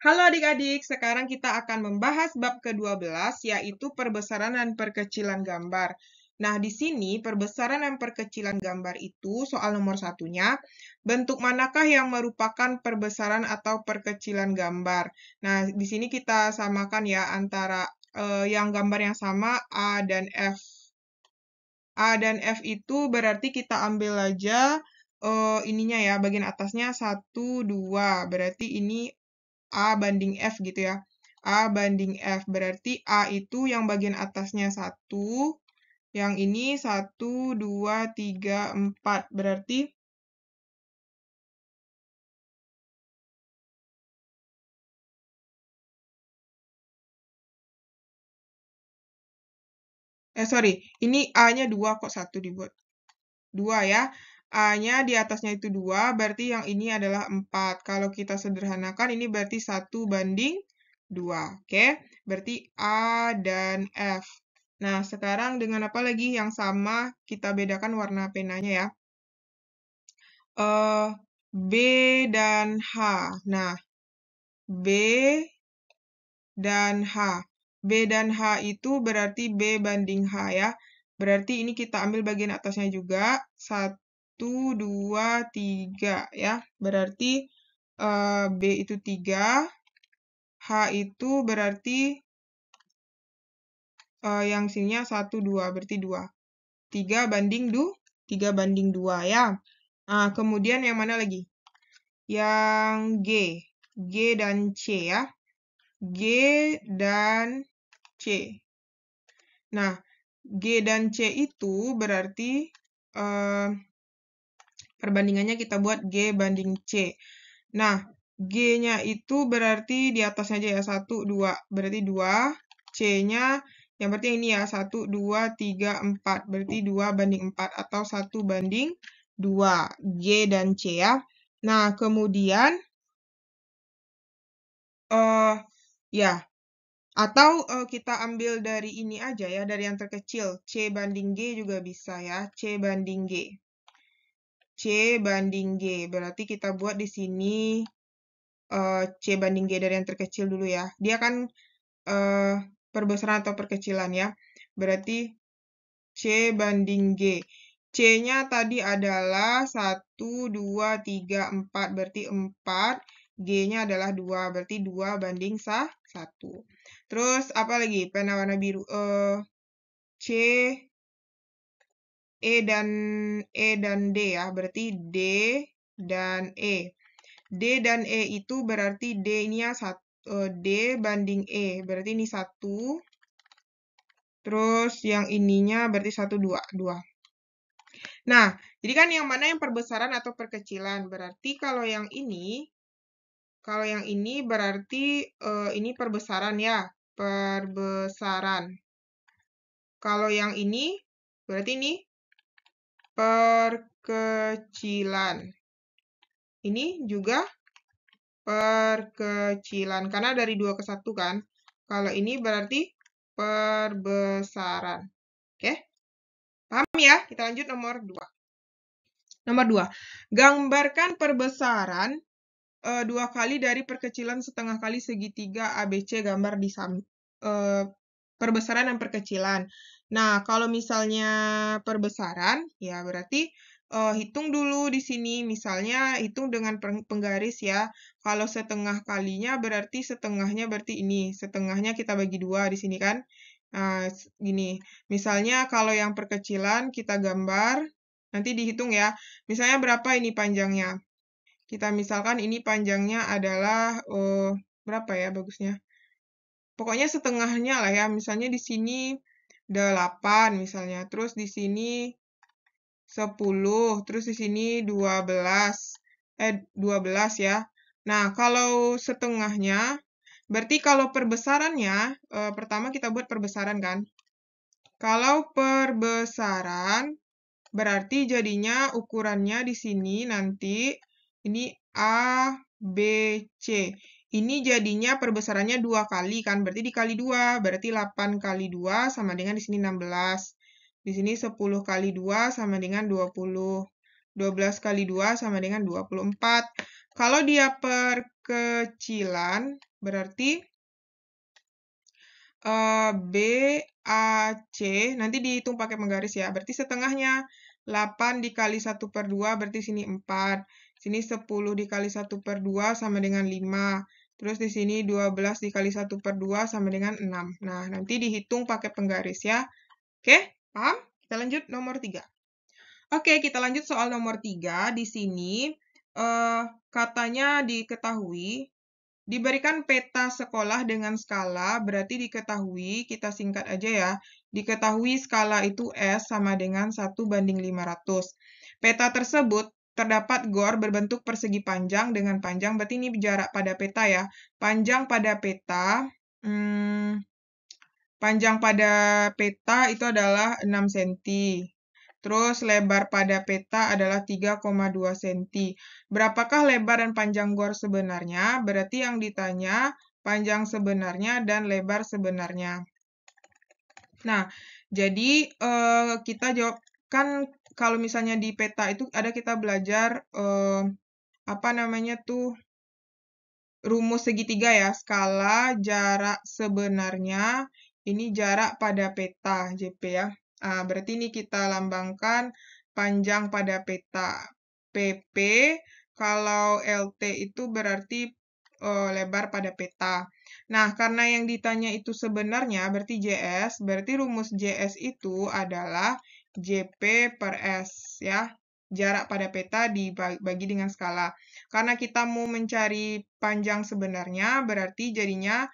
Halo adik-adik, sekarang kita akan membahas bab ke-12, yaitu perbesaran dan perkecilan gambar. Nah, di sini perbesaran dan perkecilan gambar itu soal nomor satunya, bentuk manakah yang merupakan perbesaran atau perkecilan gambar? Nah, di sini kita samakan ya antara yang gambar yang sama A dan F. A dan F itu berarti kita ambil aja ininya ya, bagian atasnya 1, 2. Berarti ini A banding F gitu ya. A banding F. Berarti A itu yang bagian atasnya 1, yang ini 1, 2, 3, 4. Berarti, sorry, ini A-nya 2 kok 1 dibuat. 2 ya. A-nya di atasnya itu 2, berarti yang ini adalah 4. Kalau kita sederhanakan, ini berarti 1 banding 2. Oke, berarti A dan F. Nah, sekarang dengan apa lagi yang sama, kita bedakan warna penanya ya. B dan H. Nah, B dan H. B dan H itu berarti B banding H ya. Berarti ini kita ambil bagian atasnya juga. 1, 2, 3 ya. Berarti B itu 3. H itu berarti yang sininya 1, 2. Berarti 2. 3 banding 2 ya. Nah, kemudian yang mana lagi? Yang G. G dan C ya. G dan C. Nah, G dan C itu berarti perbandingannya kita buat G banding C. Nah, G-nya itu berarti di atasnya aja ya, 1, 2. Berarti 2. C-nya yang berarti ini ya, 1, 2, 3, 4. Berarti 2 banding 4 atau 1 banding 2. G dan C ya. Nah, kemudian ya, atau kita ambil dari ini aja ya, dari yang terkecil. C banding G juga bisa ya. C banding G. C banding G. Berarti kita buat di sini C banding G dari yang terkecil dulu ya. Dia kan perbesaran atau perkecilan ya. Berarti C banding G. C-nya tadi adalah 1, 2, 3, 4. Berarti 4. G-nya adalah 2. Berarti 2 banding 1. Terus apa lagi? Pena warna biru. C, E dan D ya. Berarti D dan E. D dan E itu berarti D ini ya D banding E. Berarti ini 1. Terus yang ininya berarti 1, 2. 2. Nah, jadi kan yang mana yang perbesaran atau perkecilan? Berarti kalau yang ini berarti ini perbesaran ya. Perbesaran. Kalau yang ini berarti ini perkecilan. Ini juga perkecilan, karena dari 2 ke 1 kan. Kalau ini berarti perbesaran. Oke? Paham ya? Kita lanjut nomor 2. Nomor 2. Gambarkan perbesaran 2 kali dari perkecilan setengah kali segitiga ABC gambar di perbesaran dan perkecilan. Nah, kalau misalnya perbesaran, ya berarti hitung dulu di sini. Misalnya hitung dengan penggaris ya. Kalau setengah kalinya berarti setengahnya berarti ini. Setengahnya kita bagi 2 di sini kan. Nah, gini. Misalnya kalau yang perkecilan kita gambar, nanti dihitung ya. Misalnya berapa ini panjangnya. Kita misalkan ini panjangnya adalah berapa ya bagusnya? Pokoknya setengahnya lah ya. Misalnya di sini 8 misalnya. Terus di sini 10, terus di sini 12 ya. Nah, kalau setengahnya berarti kalau perbesarannya pertama kita buat perbesaran kan. Kalau perbesaran berarti jadinya ukurannya di sini nanti ini A, B, C. Ini jadinya perbesarannya 2 kali kan, berarti dikali 2, berarti 8 kali 2 sama dengan di sini 16. Di sini 10 kali 2 sama dengan 20. 12 kali 2 sama dengan 24. Kalau dia perkecilan, berarti B, A, C, nanti dihitung pakai penggaris ya. Berarti setengahnya 8 dikali 1/2, berarti sini 4. Sini 10 dikali 1/2 sama dengan 5. Terus di sini 12 dikali 1/2 sama dengan 6. Nah, nanti dihitung pakai penggaris ya. Oke, paham? Kita lanjut nomor 3. Oke, kita lanjut soal nomor 3. Di sini katanya diketahui diberikan peta sekolah dengan skala, berarti diketahui, kita singkat aja ya, diketahui skala itu S sama dengan 1:500. Peta tersebut terdapat gor berbentuk persegi panjang dengan panjang, berarti ini jarak pada peta ya. Panjang pada peta, panjang pada peta itu adalah 6 cm. Terus lebar pada peta adalah 3,2 cm. Berapakah lebar dan panjang gor sebenarnya? Berarti yang ditanya panjang sebenarnya dan lebar sebenarnya. Nah, jadi kita jawab, kan kalau misalnya di peta itu ada kita belajar apa namanya tuh, rumus segitiga ya, skala jarak sebenarnya, ini jarak pada peta, JP ya. Berarti ini kita lambangkan panjang pada peta, PP, kalau LT itu berarti lebar pada peta. Nah, karena yang ditanya itu sebenarnya berarti JS, berarti rumus JS itu adalah JP per S ya. Jarak pada peta dibagi dengan skala. Karena kita mau mencari panjang sebenarnya, berarti jadinya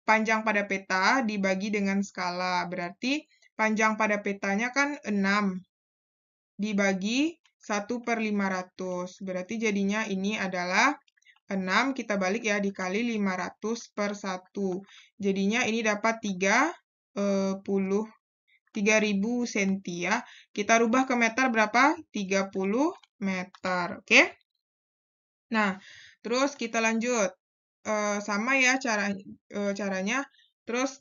panjang pada peta dibagi dengan skala. Berarti panjang pada petanya kan 6 dibagi 1/500. Berarti jadinya ini adalah 6, kita balik ya, dikali 500/1. Jadinya ini dapat 3000 cm ya. Kita rubah ke meter berapa? 30 meter. Oke? Nah, terus kita lanjut. Sama ya caranya. Terus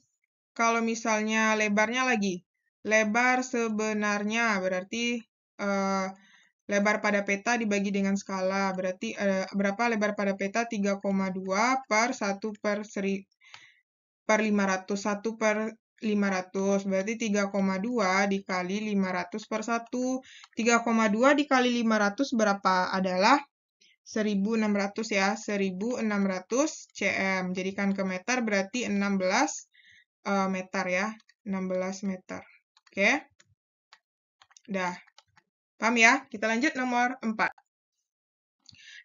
kalau misalnya lebarnya lagi. Lebar sebenarnya berarti lebar pada peta dibagi dengan skala. Berarti berapa lebar pada peta? 3,2 per 1/500. 1/500. Berarti 3,2 dikali 500/1. 3,2 dikali 500 berapa? Adalah 1.600 ya, 1.600 cm. Jadikan ke meter berarti 16 meter ya, 16 meter. Oke? Udah. Paham ya? Kita lanjut nomor 4.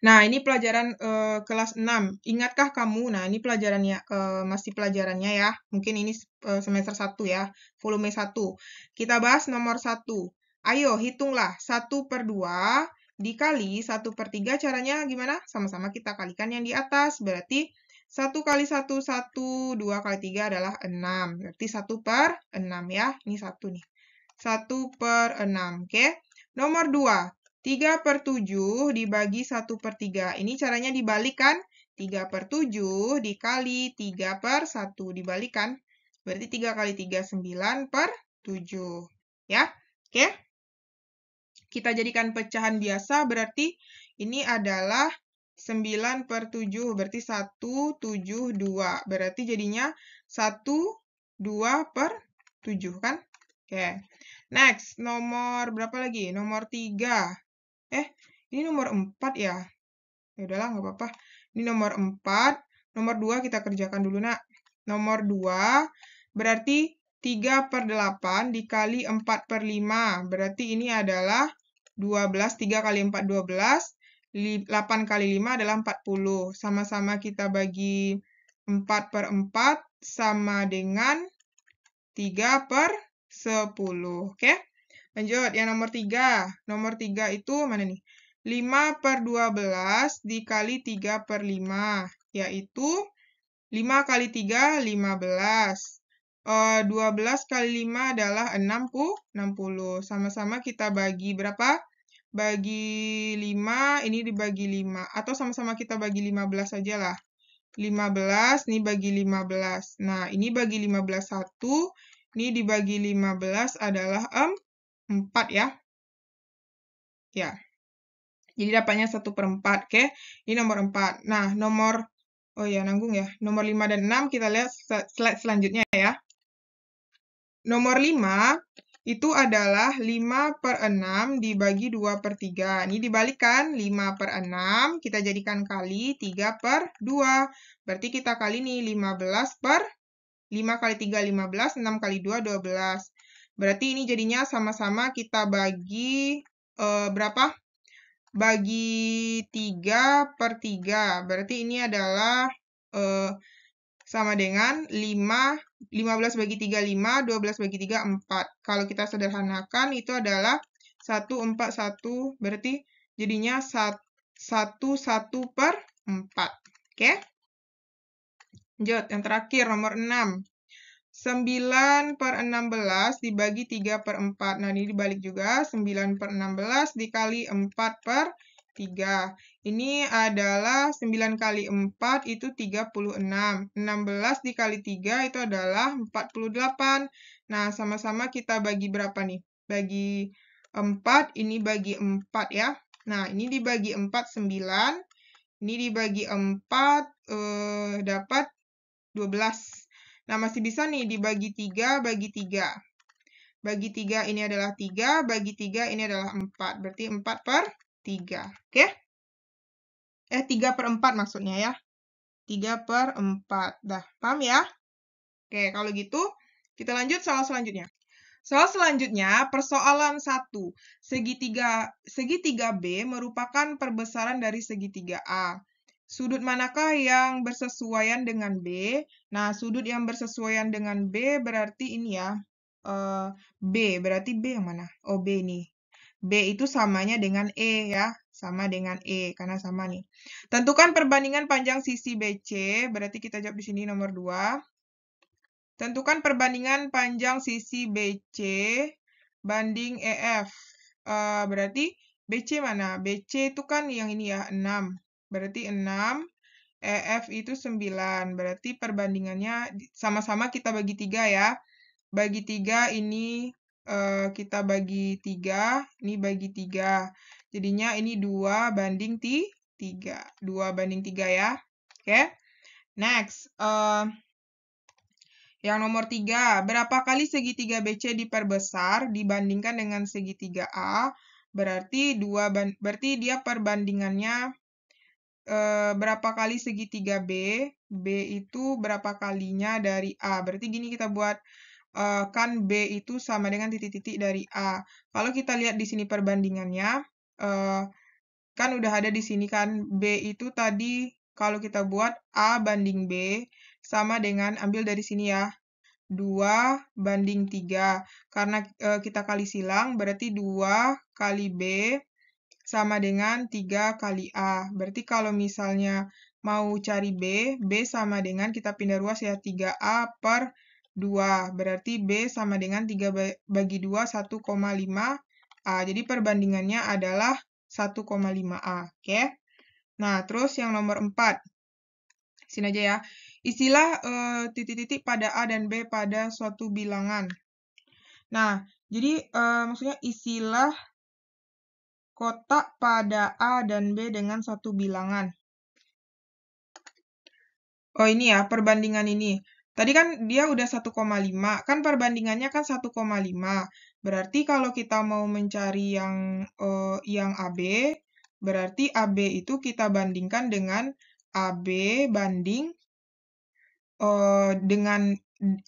Nah, ini pelajaran kelas 6. Ingatkah kamu? Nah, ini pelajarannya, masih pelajarannya ya. Mungkin ini semester 1 ya, volume 1. Kita bahas nomor 1. Ayo, hitunglah 1/2 dikali 1/3, caranya gimana? Sama-sama kita kalikan yang di atas. Berarti 1 kali 1, 1, 2 kali 3 adalah 6. Berarti 1/6 ya. Ini 1 nih. 1/6, oke? Nomor 2. 3/7 dibagi 1/3. Ini caranya dibalik kan? 3/7 dikali 3/1. Dibalik kan? Berarti 3 kali 3, 9/7. Ya, oke? Kita jadikan pecahan biasa, berarti ini adalah 9/7. Berarti 172. Berarti jadinya 1/2/7 kan? Oke. Next, nomor berapa lagi? Nomor 3. Ini nomor 4 ya? Ya udahlah, nggak apa-apa. Ini nomor 4. Nomor 2 kita kerjakan dulu, nak. Nomor 2, berarti 3/8 dikali 4/5. Berarti ini adalah 12. 3 kali 4, 12. 8 kali 5 adalah 40. Sama-sama kita bagi 4/4 sama dengan 3/10. Oke? Lanjut, yang nomor 3. Nomor 3 itu mana nih? 5/12 dikali 3/5, yaitu 5 kali 3, 15. 12 kali 5 adalah 60. Sama-sama kita bagi berapa? Bagi 5, ini dibagi 5. Atau sama-sama kita bagi 15 aja lah. 15, ini bagi 15. Nah, ini bagi 15 1, ini dibagi 15 adalah 4 ya. Ya. Jadi dapatnya 1/4, oke? Ini nomor 4. Nah, oh ya, nanggung ya. Nomor 5 dan 6 kita lihat slide selanjutnya ya. Nomor 5 itu adalah 5/6 dibagi 2/3. Ini dibalikan, 5/6 kita jadikan kali 3/2. Berarti kita kali nih 5 kali 3, 15, 6 kali 2, 12. Berarti ini jadinya sama-sama kita bagi berapa? Bagi 3/3. Berarti ini adalah sama dengan 15 bagi 3, 5, 12 bagi 3, 4. Kalau kita sederhanakan itu adalah 1, 4, 1. Berarti jadinya 1/4. Oke? Lanjut, yang terakhir nomor 6. 9/16 dibagi 3/4. Nah, ini dibalik juga. 9/16 dikali 4/3. Ini adalah 9 kali 4 itu 36. 16 dikali 3 itu adalah 48. Nah, sama-sama kita bagi berapa nih? Bagi 4, ini bagi 4 ya. Nah, ini dibagi 4, 9. Ini dibagi 4, dapat 12. Nah, masih bisa nih dibagi 3, bagi 3. Bagi 3 ini adalah 3, bagi 3 ini adalah 4. Berarti 4/3. Oke? 3/4 maksudnya ya. 3/4. Dah, paham ya? Oke, kalau gitu kita lanjut soal selanjutnya. Soal selanjutnya, persoalan 1. Segitiga B merupakan perbesaran dari segitiga A. Sudut manakah yang bersesuaian dengan B? Nah, sudut yang bersesuaian dengan B berarti ini ya. B, berarti B yang mana? Oh, B nih. B itu samanya dengan E ya. Sama dengan E, karena sama nih. Tentukan perbandingan panjang sisi BC, berarti kita jawab di sini nomor 2. Tentukan perbandingan panjang sisi BC banding EF. Berarti BC mana? BC itu kan yang ini ya, 6. Berarti 6, EF itu 9. Berarti perbandingannya sama-sama kita bagi 3 ya. Bagi 3 ini kita bagi 3, ini bagi 3. Jadinya ini 2 banding 3. 2 banding 3 ya. Oke. Next. Yang nomor 3, berapa kali segitiga BC diperbesar dibandingkan dengan segitiga A? Berarti berarti dia perbandingannya berapa kali segitiga B? B itu berapa kalinya dari A? Berarti gini kita buat, kan B itu sama dengan titik-titik dari A. Kalau kita lihat di sini perbandingannya, kan udah ada di sini kan, B itu tadi kalau kita buat A banding B, sama dengan, ambil dari sini ya, 2 banding 3. Karena kita kali silang, berarti 2 kali B sama dengan 3 kali A. Berarti kalau misalnya mau cari B, B sama dengan, kita pindah ruas ya, 3A per 2. Berarti B sama dengan 3 bagi 2, 1,5 A. Jadi perbandingannya adalah 1,5 A. Oke? Nah, terus yang nomor 4. Sini aja ya. Istilah titik-titik pada A dan B pada suatu bilangan. Nah, jadi maksudnya istilah kotak pada A dan B dengan satu bilangan. Oh, ini ya, perbandingan ini. Tadi kan dia udah 1,5. Kan perbandingannya kan 1,5. Berarti kalau kita mau mencari yang AB, berarti AB itu kita bandingkan dengan AB banding dengan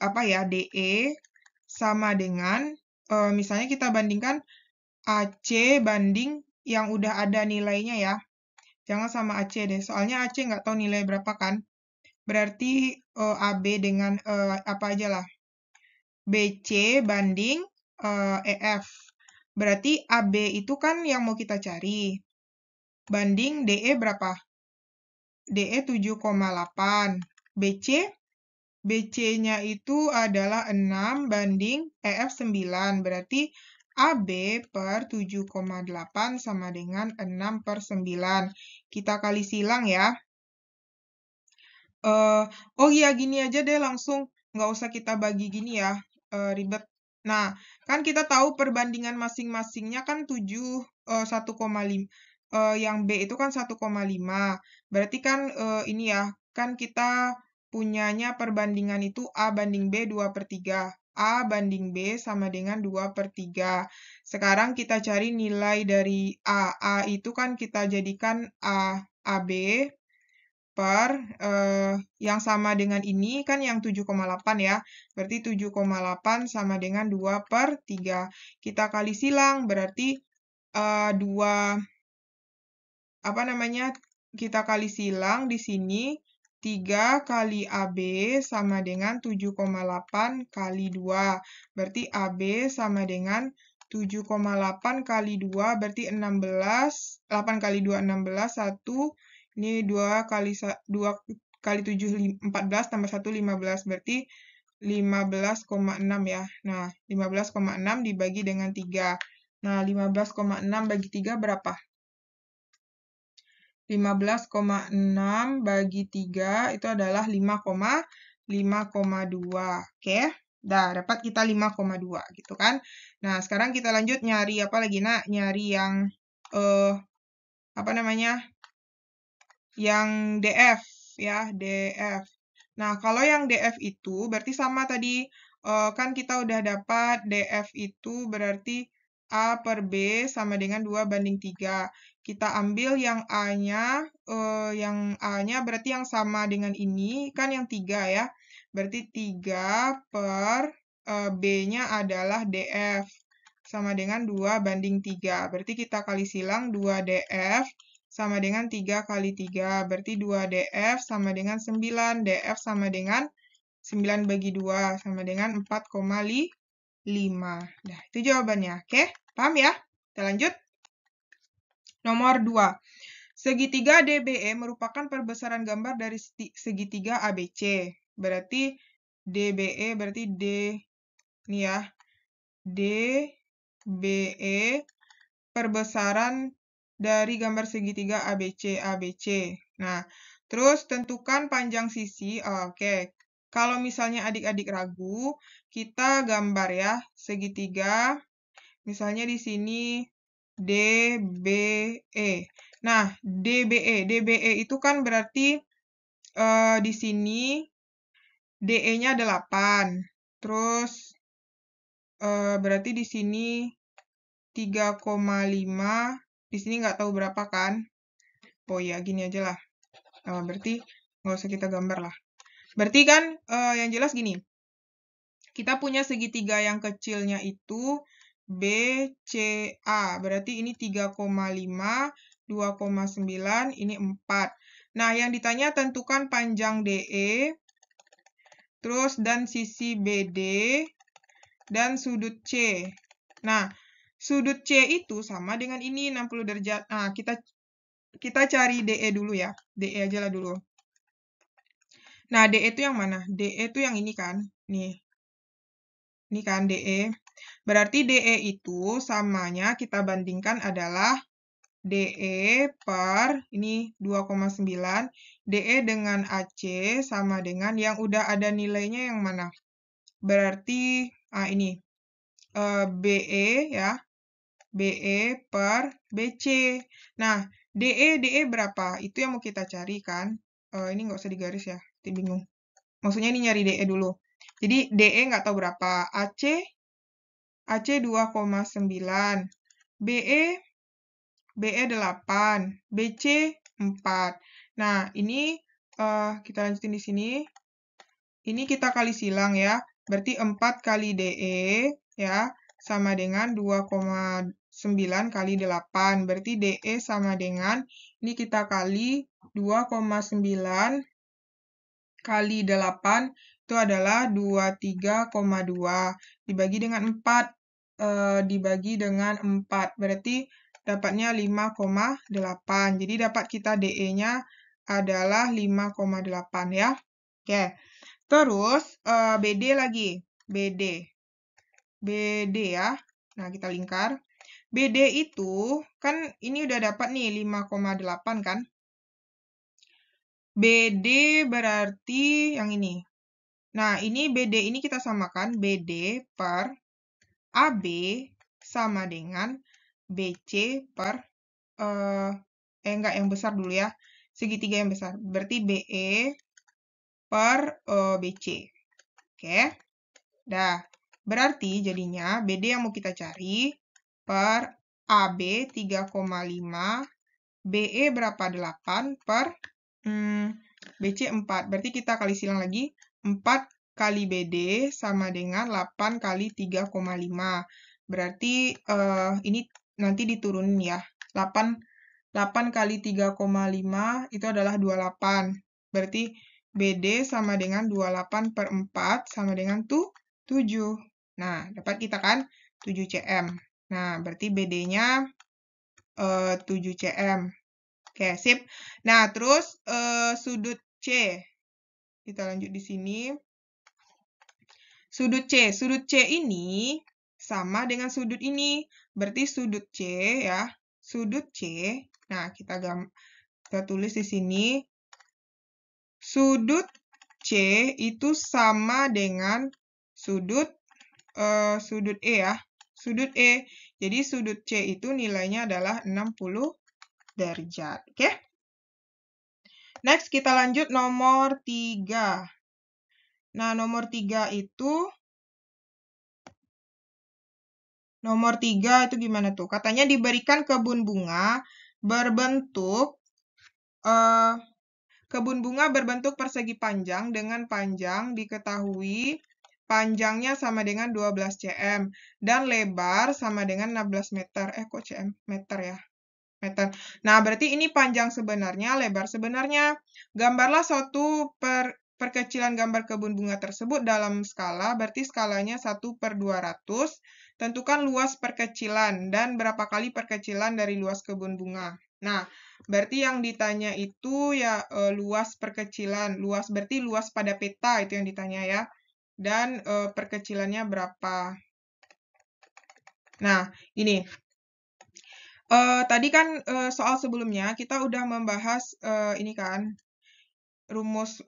apa ya, DE sama dengan misalnya kita bandingkan AC banding yang udah ada nilainya ya. Jangan sama AC deh, soalnya AC nggak tahu nilai berapa kan. Berarti AB dengan apa aja lah. BC banding EF. Berarti AB itu kan yang mau kita cari. Banding DE berapa? DE 7,8. BC-nya itu adalah 6 banding EF 9. Berarti AB per 7,8 sama dengan 6 per 9. Kita kali silang ya. Oh iya, gini aja deh langsung. Nggak usah kita bagi gini ya, ribet. Nah, kan kita tahu perbandingan masing-masingnya kan 1,5. yang B itu kan 1,5. Berarti kan ini ya, kan kita punyanya perbandingan itu A banding B 2/3. A banding B sama dengan 2/3. Sekarang kita cari nilai dari A. A itu kan kita jadikan AB per yang sama dengan ini kan yang 7,8 ya. Berarti 7,8 sama dengan 2/3. Kita kali silang berarti 2 apa namanya? Kita kali silang di sini 3 kali AB sama dengan 7,8 kali 2. Berarti AB sama dengan 7,8 kali 2 berarti 16. 8 kali 2 16, 1. Ini 2 kali 2 kali 7 14 tambah 1 15 berarti 15,6 ya. Nah, 15,6 dibagi dengan 3. Nah, 15,6 bagi 3 berapa? 15,6 bagi 3 itu adalah 5,2. Oke, dah dapat kita 5,2 gitu kan. Nah, sekarang kita lanjut nyari apa lagi, Nak? Nyari yang apa namanya? Yang DF ya, DF. Nah, kalau yang DF itu berarti sama tadi, kan kita udah dapat DF itu berarti A per B sama dengan 2/3. Kita ambil yang A-nya berarti yang sama dengan ini, kan yang 3 ya. Berarti 3 per B-nya adalah DF. Sama dengan 2/3. Berarti kita kali silang 2DF sama dengan 3 kali 3. Berarti 2DF sama dengan 9. DF sama dengan 9 bagi 2 sama dengan 4,5. Nah, itu jawabannya. Oke, paham ya? Kita lanjut. Nomor 2. Segitiga DBE merupakan perbesaran gambar dari segitiga ABC. Berarti DBE berarti ini ya. DBE perbesaran dari gambar segitiga ABC. Nah, terus tentukan panjang sisi. Oke. Kalau misalnya adik-adik ragu, kita gambar ya segitiga. Misalnya di sini DBE. Nah, DBE itu kan berarti di sini DE-nya 8. Terus berarti di sini 3,5. Di sini nggak tahu berapa kan? Oh ya, gini aja lah. Berarti nggak usah kita gambar lah. Berarti kan yang jelas gini. Kita punya segitiga yang kecilnya itu BCA. Berarti ini 3,5, 2,9, ini 4. Nah, yang ditanya tentukan panjang DE, terus dan sisi BD, dan sudut C. Nah, sudut C itu sama dengan ini 60 derajat. Nah, kita cari DE dulu ya. DE aja lah dulu. Nah, DE itu yang mana? DE itu yang ini kan? Nih. Ini kan DE. Berarti DE itu samanya kita bandingkan adalah DE per ini 2,9. DE dengan AC sama dengan yang udah ada nilainya yang mana? Berarti ini BE ya. BE per BC. Nah, DE berapa? Itu yang mau kita cari kan. Ini nggak usah digaris ya, nanti bingung. Maksudnya ini nyari DE dulu. Jadi DE nggak tahu berapa. AC 2,9. BE 8. BC 4. Nah, ini kita lanjutin di sini. Ini kita kali silang ya. Berarti 4 kali DE ya sama dengan 2,9 kali 8. Berarti DE sama dengan, ini kita kali 2,9 kali 8 itu adalah 23,2. Dibagi dengan 4. Dibagi dengan 4. Berarti dapatnya 5,8. Jadi dapat kita DE-nya adalah 5,8 ya. Oke. Terus BD lagi. BD ya. Nah, kita lingkar. BD itu kan ini udah dapat nih 5,8 kan. BD berarti yang ini. Nah, ini BD ini kita samakan BD per AB sama dengan BC per enggak, yang besar dulu ya. Segitiga yang besar. Berarti BE per BC. Oke. Dah. Berarti jadinya BD yang mau kita cari per AB 3,5, BE berapa? 8 per BC 4. Berarti kita kali silang lagi. 4 kali BD sama dengan 8 kali 3,5. Berarti ini nanti diturunin ya. 8 kali 3,5 itu adalah 28. Berarti BD sama dengan 28 per 4 sama dengan 7. Nah, dapat kita kan 7 cm. Nah, berarti BD-nya 7 cm. Oke, sip. Nah, terus sudut C. Kita lanjut di sini. Sudut C ini sama dengan sudut ini. Berarti sudut C ya, sudut C. Nah, kita tulis di sini. Sudut C itu sama dengan sudut E ya. Sudut E. Jadi sudut C itu nilainya adalah 60 derajat. Oke? Next, kita lanjut nomor 3. Nah, nomor 3 itu gimana tuh? Katanya diberikan kebun bunga berbentuk persegi panjang dengan panjang diketahui panjangnya sama dengan 12 cm dan lebar sama dengan 16 meter. Kok cm? Meter ya? Meter. Nah, berarti ini panjang sebenarnya, lebar sebenarnya. Gambarlah suatu perkecilan gambar kebun bunga tersebut dalam skala, berarti skalanya 1/200. Tentukan luas perkecilan dan berapa kali perkecilan dari luas kebun bunga. Nah, berarti yang ditanya itu ya luas perkecilan. Luas berarti luas pada peta itu yang ditanya ya. Dan perkecilannya berapa. Nah, ini. Tadi kan soal sebelumnya kita udah membahas ini kan rumus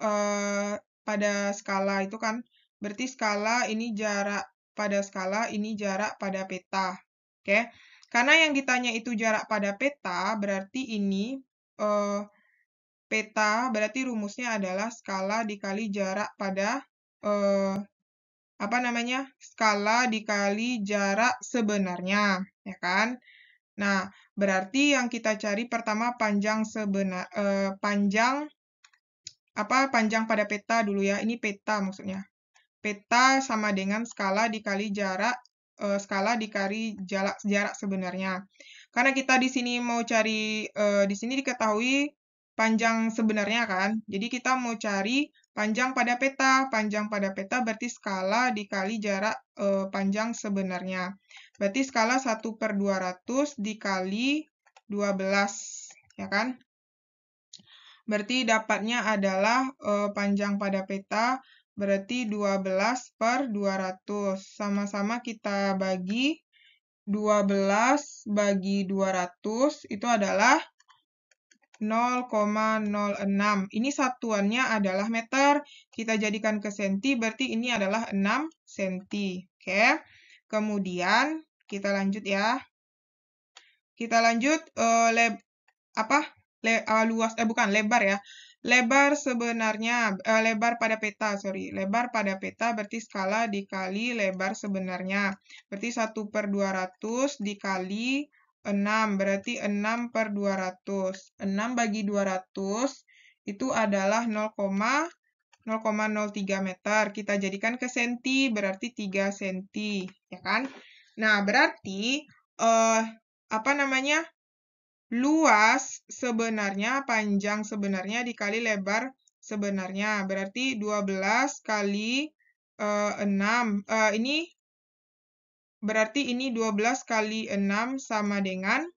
pada skala itu kan berarti skala ini jarak pada skala ini jarak pada peta. Oke. Karena yang ditanya itu jarak pada peta berarti ini peta berarti rumusnya adalah skala dikali jarak pada skala dikali jarak sebenarnya ya kan. Nah, berarti yang kita cari pertama panjang pada peta dulu ya. Ini peta maksudnya. Peta sama dengan skala dikali jarak jarak sebenarnya. Karena kita di sini mau cari di sini diketahui panjang sebenarnya kan. Jadi kita mau cari panjang pada peta. Panjang pada peta berarti skala dikali jarak panjang sebenarnya. Berarti skala 1/200 dikali 12, ya kan? Berarti dapatnya adalah panjang pada peta, berarti 12/200. Sama-sama kita bagi 12 bagi 200, itu adalah 0,06. Ini satuannya adalah meter. Kita jadikan ke senti, berarti ini adalah 6 senti. Oke. Kemudian, kita lanjut ya. Kita lanjut lebar ya. Lebar sebenarnya lebar /peta, lebar pada peta berarti skala dikali lebar sebenarnya. Berarti 1/200 dikali 6 berarti 6/200. 6 bagi 200 itu adalah 0,03 meter. Kita jadikan ke senti berarti 3 senti, ya kan? Nah, berarti luas sebenarnya, panjang sebenarnya dikali lebar sebenarnya. Berarti 12 kali 6. Ini berarti ini 12 kali 6 sama dengan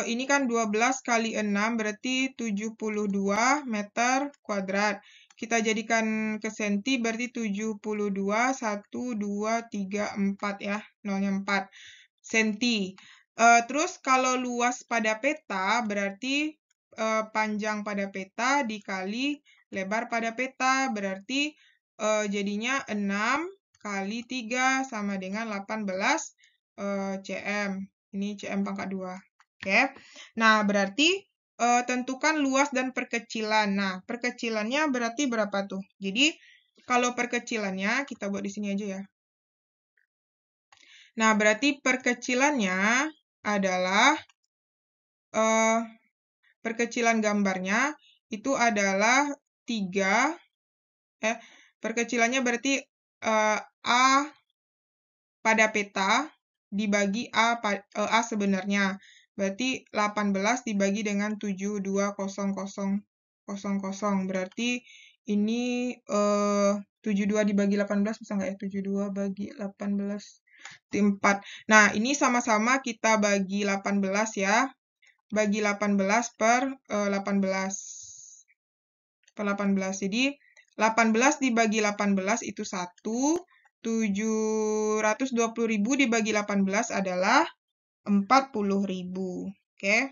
ini kan 12 kali 6 berarti 72 meter kuadrat. Kita jadikan ke senti berarti 72, 1, 2, 3, 4 ya. 0-nya 4 senti. Terus kalau luas pada peta berarti panjang pada peta dikali lebar pada peta. Berarti jadinya 6 kali 3 sama dengan 18 cm. Ini cm pangkat 2. Oke. Nah, berarti tentukan luas dan perkecilan. Nah, perkecilannya berarti berapa tuh? Jadi, kalau perkecilannya, kita buat di sini aja ya. Nah, berarti perkecilannya adalah, perkecilan gambarnya itu adalah 3, perkecilannya berarti A pada peta dibagi A sebenarnya. Berarti 18 dibagi dengan 720000. Berarti ini 72 dibagi 18 bisa nggak ya? 72 bagi 18 itu 4. Nah, ini sama-sama kita bagi 18 ya. Bagi 18 per 18. Per 18. Jadi 18 dibagi 18 itu 1. 720.000 dibagi 18 adalah 40.000. Oke.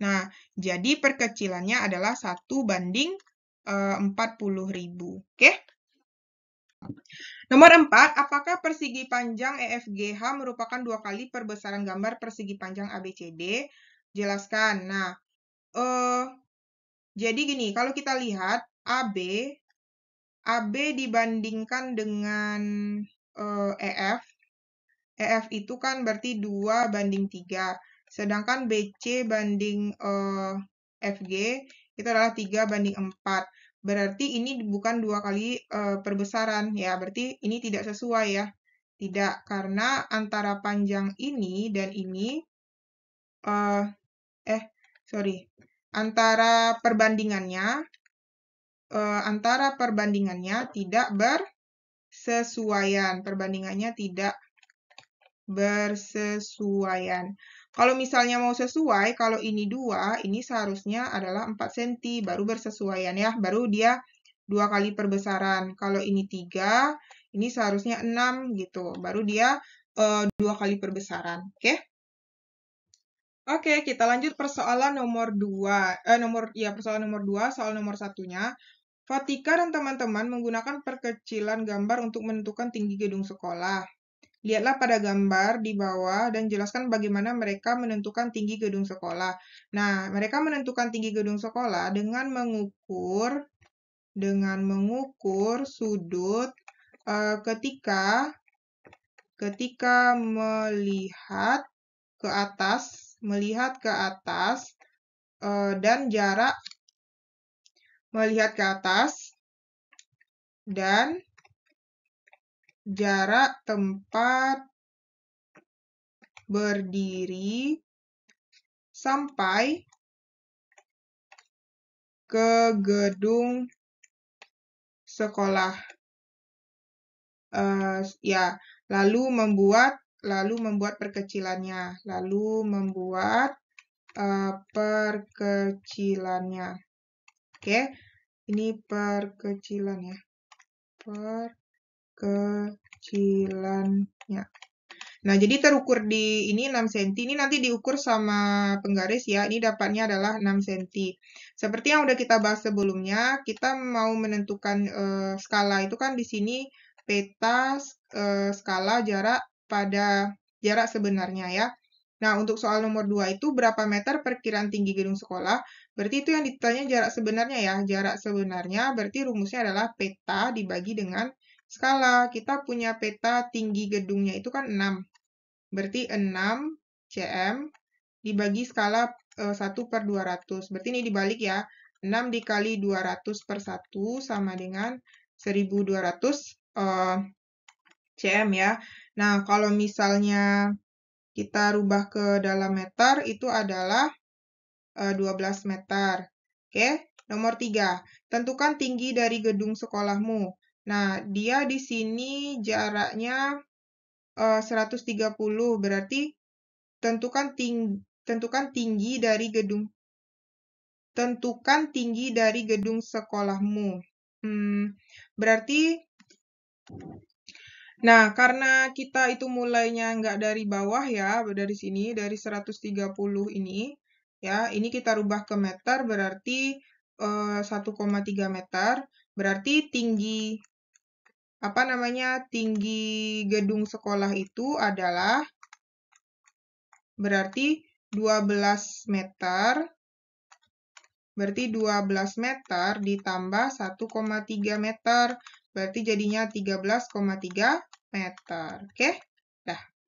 Nah, jadi perkecilannya adalah 1 banding 40.000. Oke. Nomor 4, apakah persegi panjang EFGH merupakan 2 kali perbesaran gambar persegi panjang ABCD? Jelaskan. Nah, jadi gini, kalau kita lihat AB dibandingkan dengan EF itu kan berarti 2 banding 3. Sedangkan BC banding FG itu adalah 3 banding 4. Berarti ini bukan 2 kali perbesaran ya, berarti ini tidak sesuai ya. Tidak, karena antara panjang ini dan ini, antara perbandingannya tidak bersesuaian. Perbandingannya tidak bersesuaian. Kalau misalnya mau sesuai, kalau ini 2, ini seharusnya adalah 4 cm, baru bersesuaian ya, baru dia 2 kali perbesaran. Kalau ini 3, ini seharusnya 6 gitu, baru dia 2 kali perbesaran. Oke? Oke, kita lanjut persoalan nomor 2. Persoalan nomor 2, soal nomor 1-nya. Fatika dan teman-teman menggunakan perkecilan gambar untuk menentukan tinggi gedung sekolah. Lihatlah pada gambar di bawah dan jelaskan bagaimana mereka menentukan tinggi gedung sekolah. Nah, mereka menentukan tinggi gedung sekolah dengan mengukur sudut ketika melihat ke atas dan jarak melihat ke atas dan jarak tempat berdiri sampai ke gedung sekolah. Lalu membuat perkecilannya. Oke, ini perkecilannya. Nah, jadi terukur di ini 6 cm. Ini nanti diukur sama penggaris ya. Ini dapatnya adalah 6 cm. Seperti yang udah kita bahas sebelumnya, kita mau menentukan skala itu kan di sini peta, skala, jarak pada jarak sebenarnya ya. Nah, untuk soal nomor 2 itu berapa meter perkiraan tinggi gedung sekolah? Berarti itu yang ditanya jarak sebenarnya ya. Jarak sebenarnya berarti rumusnya adalah peta dibagi dengan skala. Kita punya peta tinggi gedungnya itu kan 6. Berarti 6 cm dibagi skala 1/200. Berarti ini dibalik ya. 6 dikali 200 per 1 sama dengan 1200 cm ya. Nah, kalau misalnya kita rubah ke dalam meter, itu adalah 12 meter. Oke, nomor 3. Tentukan tinggi dari gedung sekolahmu. Nah, dia di sini jaraknya 130, berarti tentukan tinggi dari gedung sekolahmu. Berarti nah, karena kita itu mulainya nggak dari bawah ya, dari sini, dari 130 ini, ya, ini kita rubah ke meter, berarti 1,3 meter, berarti tinggi tinggi gedung sekolah itu adalah berarti 12 meter. Berarti 12 meter ditambah 1,3 meter. Berarti jadinya 13,3 meter. Oke? Dah.